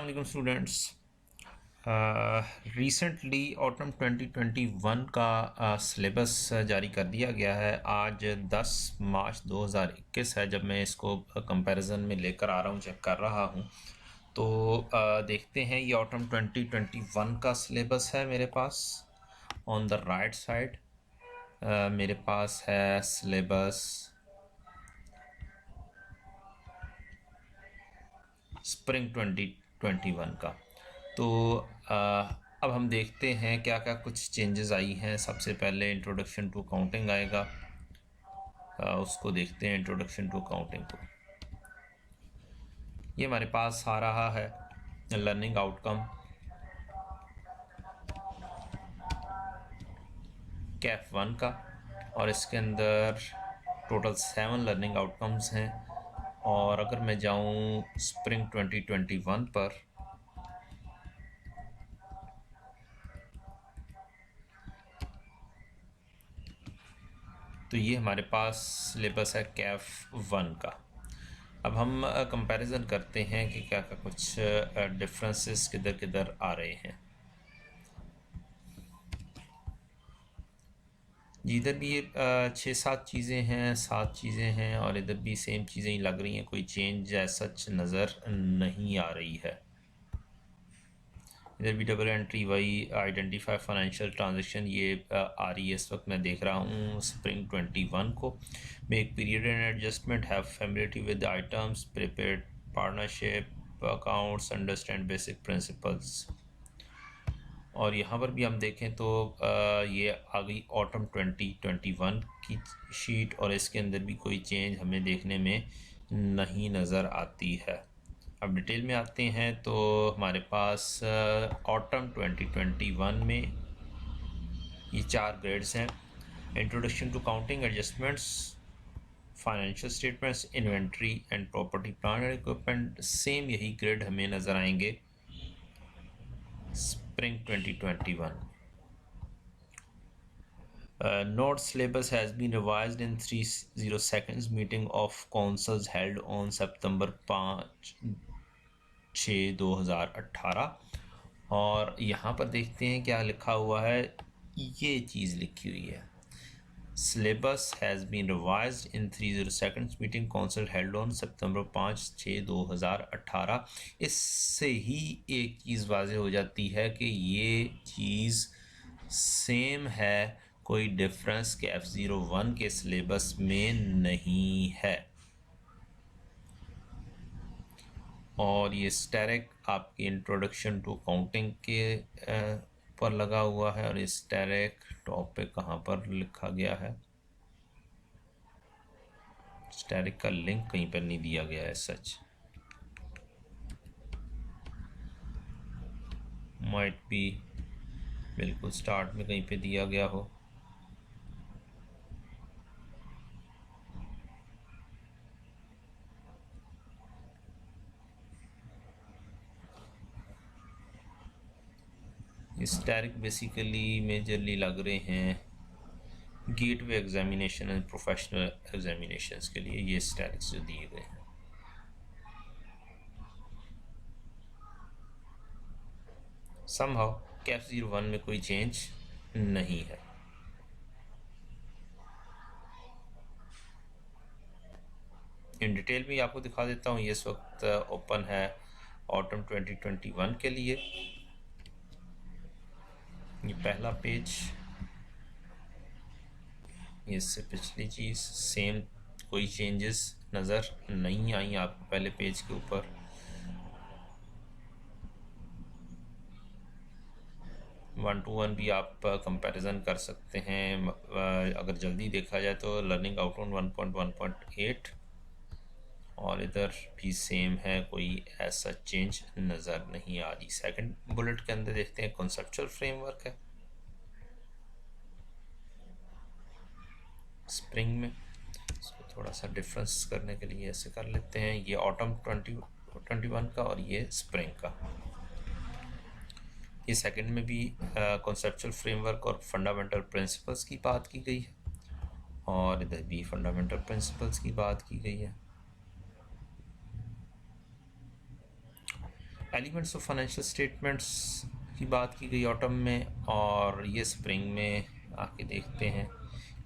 अस्सलाम students. Recently autumn 2021 का syllabus जारी कर दिया गया है। आज 10 मार्च 2021 है जब मैं इसको कंपैरिजन में लेकर आ रहा हूँ, चेक कर रहा हूँ। तो देखते हैं, ये ऑटम 2021 का सिलेबस है मेरे पास। ऑन द राइट साइड मेरे पास है सिलेबस स्प्रिंग 2021 का। तो अब हम देखते हैं क्या क्या कुछ चेंजेस आई हैं। सबसे पहले इंट्रोडक्शन टू काउंटिंग आएगा, उसको देखते हैं। इंट्रोडक्शन टू काउंटिंग को ये हमारे पास आ रहा है लर्निंग आउटकम कैफ 1 का, और इसके अंदर टोटल 7 लर्निंग आउटकम्स हैं। और अगर मैं जाऊं स्प्रिंग 2021 पर, तो ये हमारे पास सिलेबस है कैफ 1 का। अब हम कंपैरिजन करते हैं कि क्या क्या कुछ डिफरेंसेस किधर किधर आ रहे हैं। इधर भी ये 6-7 चीज़ें हैं, 7 चीज़ें हैं, और इधर भी सेम चीज़ें ही लग रही हैं। कोई चेंज ऐसा नज़र नहीं आ रही है। इधर भी डबल एंट्री वही आइडेंटिफाई फाइनेंशियल ट्रांजैक्शन ये आ रही है। इस वक्त मैं देख रहा हूँ स्प्रिंग 21 को। Make period and adjustment, have familiarity with items, prepare partnership accounts, understand basic principles. और यहाँ पर भी हम देखें तो ये आ गई ऑटम 2021 की शीट, और इसके अंदर भी कोई चेंज हमें देखने में नहीं नज़र आती है। अब डिटेल में आते हैं तो हमारे पास ऑटम 2021 में ये 4 ग्रेड्स हैं। Introduction to accounting, adjustments, financial statements, inventory and property plant and equipment. Same यही ग्रेड हमें नज़र आएंगे spring 2021। Note syllabus has been revised in 302nd meeting of councils held on September 5/6/2018। और यहाँ पर देखते हैं क्या लिखा हुआ है। ये चीज़ लिखी हुई है, syllabus has been revised in 302nd meeting council held on September 5/6/2018। इससे ही एक चीज़ वाज़े हो जाती है कि ये चीज़ सेम है, कोई डिफरेंस के F01 के सिलेबस में नहीं है। और ये स्टैरिक आपकी इंट्रोडक्शन टू काउंटिंग के पर लगा हुआ है, और इस स्टैरिक टॉप पे कहाँ पर लिखा गया है। स्टैरिक का लिंक कहीं पर नहीं दिया गया है सच। माइट बी बिल्कुल स्टार्ट में कहीं पे दिया गया हो। स्टैरिक बेसिकली मेजरली लग रहे हैं gateway examination and professional examinations के लिए। ये स्टैरिक्स जो दिए गए हैं, समहाउ कैफ 01 में कोई चेंज नहीं है। इन डिटेल भी आपको दिखा देता हूँ। ये इस वक्त ओपन है ऑटम 2021 के लिए। ये पहला पेज, इससे पिछली चीज़ सेम, कोई चेंजेस नज़र नहीं आई आपको पहले पेज के ऊपर। वन टू वन भी आप कंपैरिजन कर सकते हैं। अगर जल्दी देखा जाए तो लर्निंग आउटकम 1.1.8, और इधर भी सेम है, कोई ऐसा चेंज नज़र नहीं आ रही। सेकंड बुलेट के अंदर देखते हैं कॉन्सेप्चुअल फ्रेमवर्क है स्प्रिंग में। इसको थोड़ा सा डिफरेंस करने के लिए ऐसे कर लेते हैं, ये ऑटम 2021 का और ये स्प्रिंग का। ये सेकंड में भी कॉन्सेप्चुअल फ्रेमवर्क और फंडामेंटल प्रिंसिपल्स की बात की गई है, और इधर भी फंडामेंटल प्रिंसिपल्स की बात की गई है। एलिमेंट्स ऑफ फाइनेंशियल स्टेटमेंट्स की बात की गई ऑटम में, और ये स्प्रिंग में आके देखते हैं।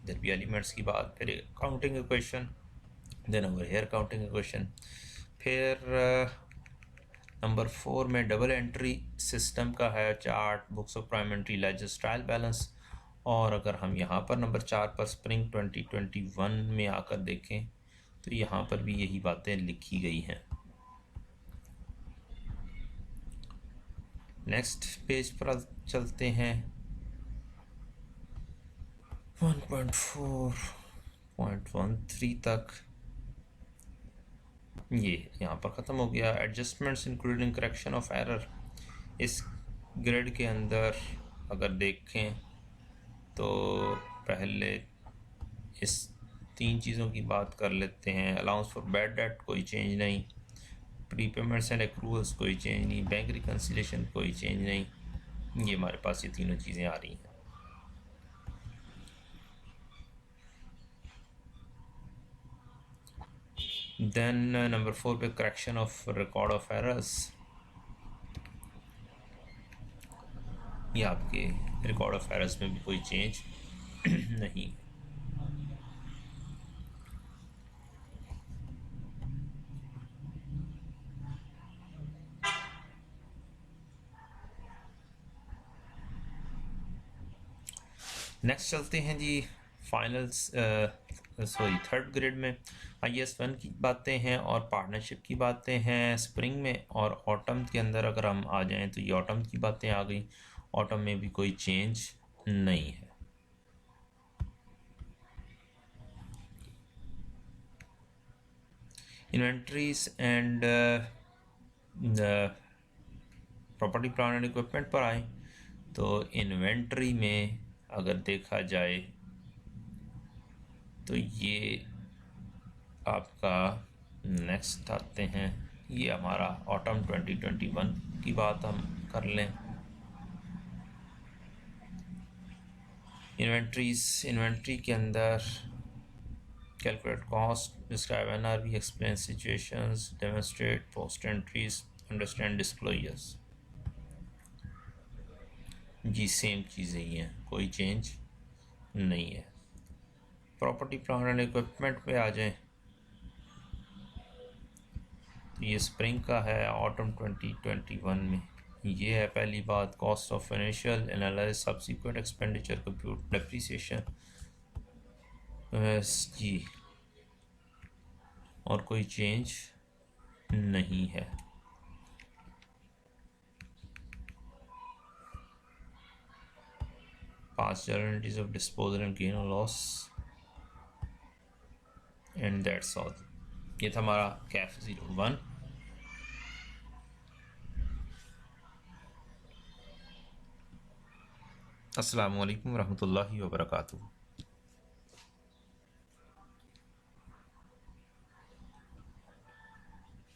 इधर भी एलिमेंट्स की बात, फिर accounting equation, then over here accounting equation, फिर नंबर 4 में डबल एंट्री सिस्टम का है chart, books of primary ledgers, trial balance. और अगर हम यहाँ पर नंबर 4 पर स्प्रिंग 2021 में आकर देखें तो यहाँ पर भी यही बातें लिखी गई हैं। नेक्स्ट पेज पर चलते हैं। 1.4.13 तक ये यहाँ पर ख़त्म हो गया। Adjustments including correction of error. इस ग्रेड के अंदर अगर देखें तो पहले इस 3 चीज़ों की बात कर लेते हैं। अलाउंस फॉर बैड डेट कोई चेंज नहीं, प्रीपेमेंट्स एंड एक्रूवल्स कोई चेंज नहीं, बैंक रिकन्सिलेशन कोई चेंज नहीं। ये हमारे पास ये तीनों चीज़ें आ रही हैं। देन नंबर 4 पे correction of record of errors. ये आपके रिकॉर्ड ऑफ एरर्स में भी कोई चेंज नहीं। नेक्स्ट चलते हैं जी फाइनल्स थर्ड ग्रेड में। IAS 1 की बातें हैं और पार्टनरशिप की बातें हैं स्प्रिंग में, और ऑटम के अंदर अगर हम आ जाएं तो ये ऑटम की बातें आ गई। ऑटम में भी कोई चेंज नहीं है। Inventories and property plant and equipment पर आए तो इन्वेंट्री में अगर देखा जाए तो ये आपका नेक्स्ट आते हैं। ये हमारा ऑटम 2021 की बात हम कर लें। इन्वेंट्री के अंदर calculate cost, describe NRV, explain situations, demonstrate post entries, understand disclosures. जी सेम चीज़ें ही हैं, कोई चेंज नहीं है। प्रॉपर्टी प्लांट एंड इक्विपमेंट पे आ जाएं तो ये स्प्रिंग का है ऑटम 2021 में। ये है पहली बात, cost of initial analysis, subsequent expenditure, compute, depreciation जी, और कोई चेंज नहीं है। Past guarantees of disposal and gain or loss, and that's all। ये था हमारा कैफ 01। अस्सलाम वालेकुम रहमतुल्लाहि व बरकातुहू।